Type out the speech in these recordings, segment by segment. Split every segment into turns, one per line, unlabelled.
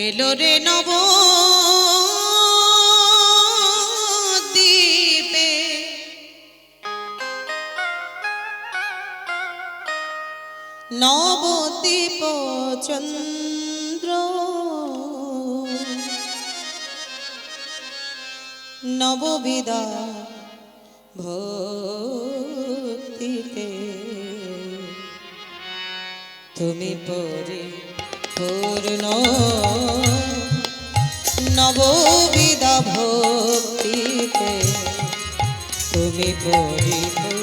এলো রে নব দ্বীপে নবদ্বীপ চন্দ্র নববিদা ভক্তিতে তুমি পরিপূর্ণ নববিদা ভক্তিতে তুমি পরিপূর্ণ।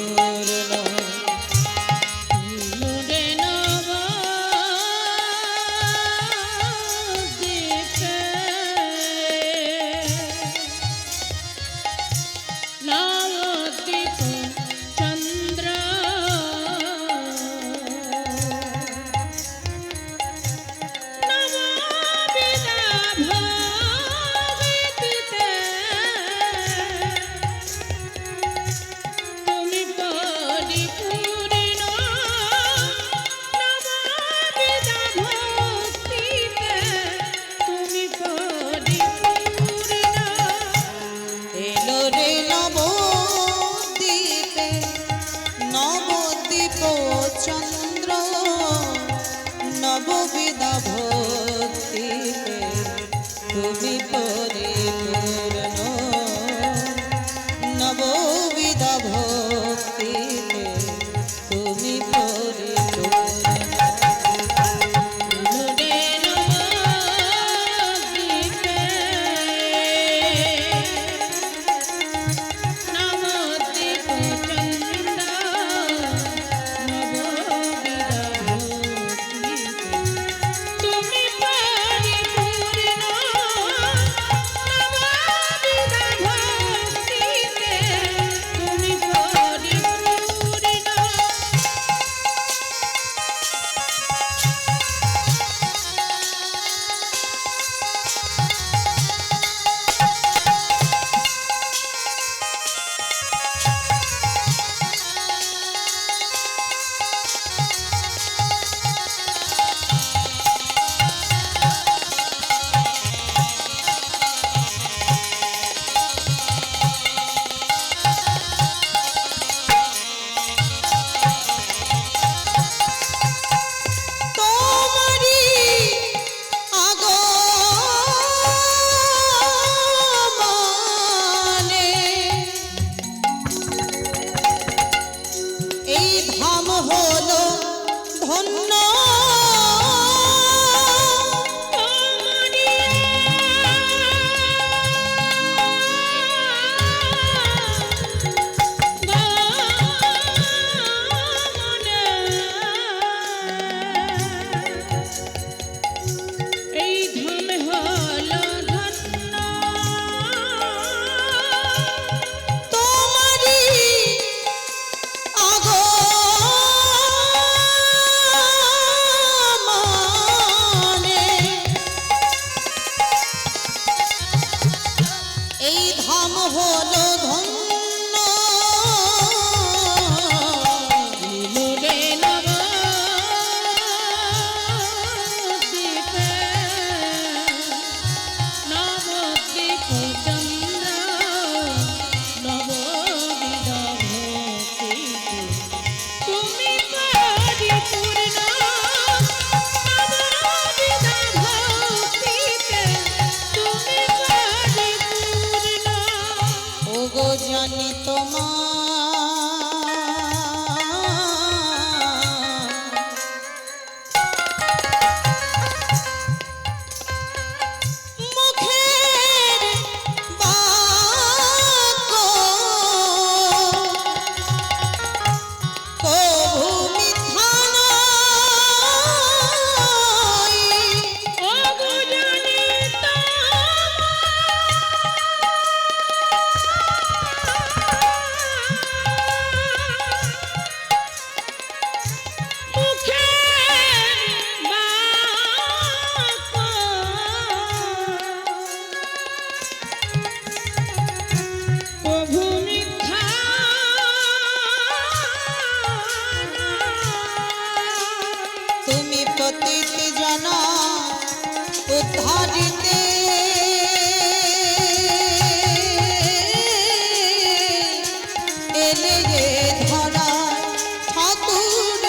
চন্দ্র নববিদা ভক্তিতে তুমি পরিপূর্ণ নববিদা ভক্তিতে তুমি পরিপূর্ণ। এলে এ ধরায়, ঠাকুর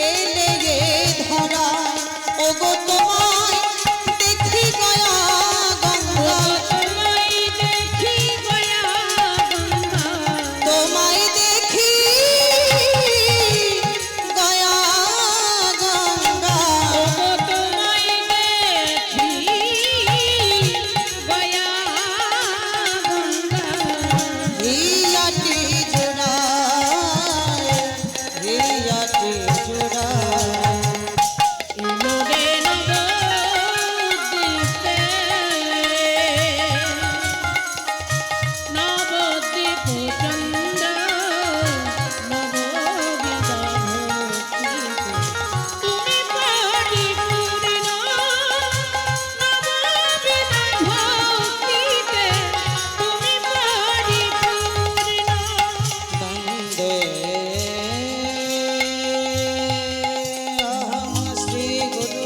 এলে এ ধরায়, ওগো তোমায় দেখি গয়া গঙ্গা,
তোমায় দেখি গয়া গঙ্গা,
তোমায় দেখি গয়া গঙ্গা,
তোমায় দেখি গয়া গঙ্গা।
হিয়াটি জোড়ায়, হিয়াটি জোড়ায়,
এলো রে নবদ্বীপে, নবদ্বীপ চন্দ্র, নববিধা ভক্তিতে তুমি পরিপূর্ণ, নববিধা ভক্তিতে তুমি পরিপূর্ণ।
বন্দে অহং শ্রী গুরু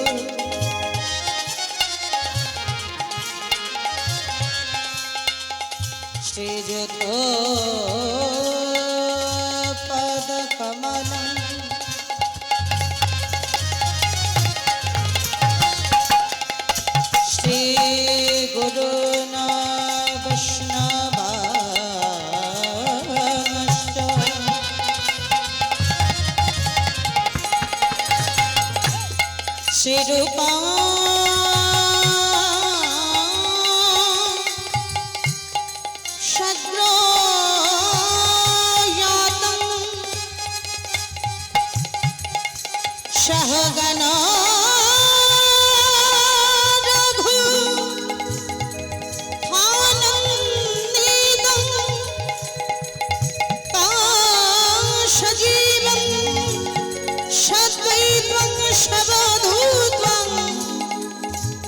শ্রীযুত পদ কমলম শ্রী গুরুন বৈষ্ণবাংশ্চ শ্রীরূপং সদ্রয়াতং সহগণা রঘু আনন্দিতং সজীবং সদ্বৈতং সবধূতং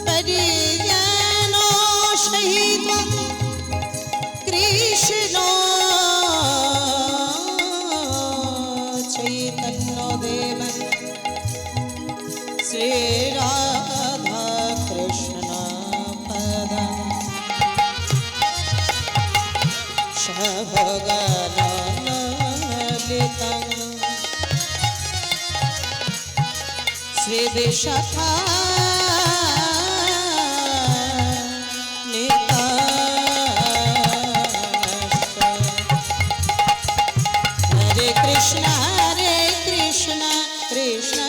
পরিজ্ঞানো সহিতং কৃষ্ণ চৈতন্য দেব শ্রী রাধা কৃষ্ণ পদ সভগললিতং Shri Bishakha Hare Krishna, Krishna Krishna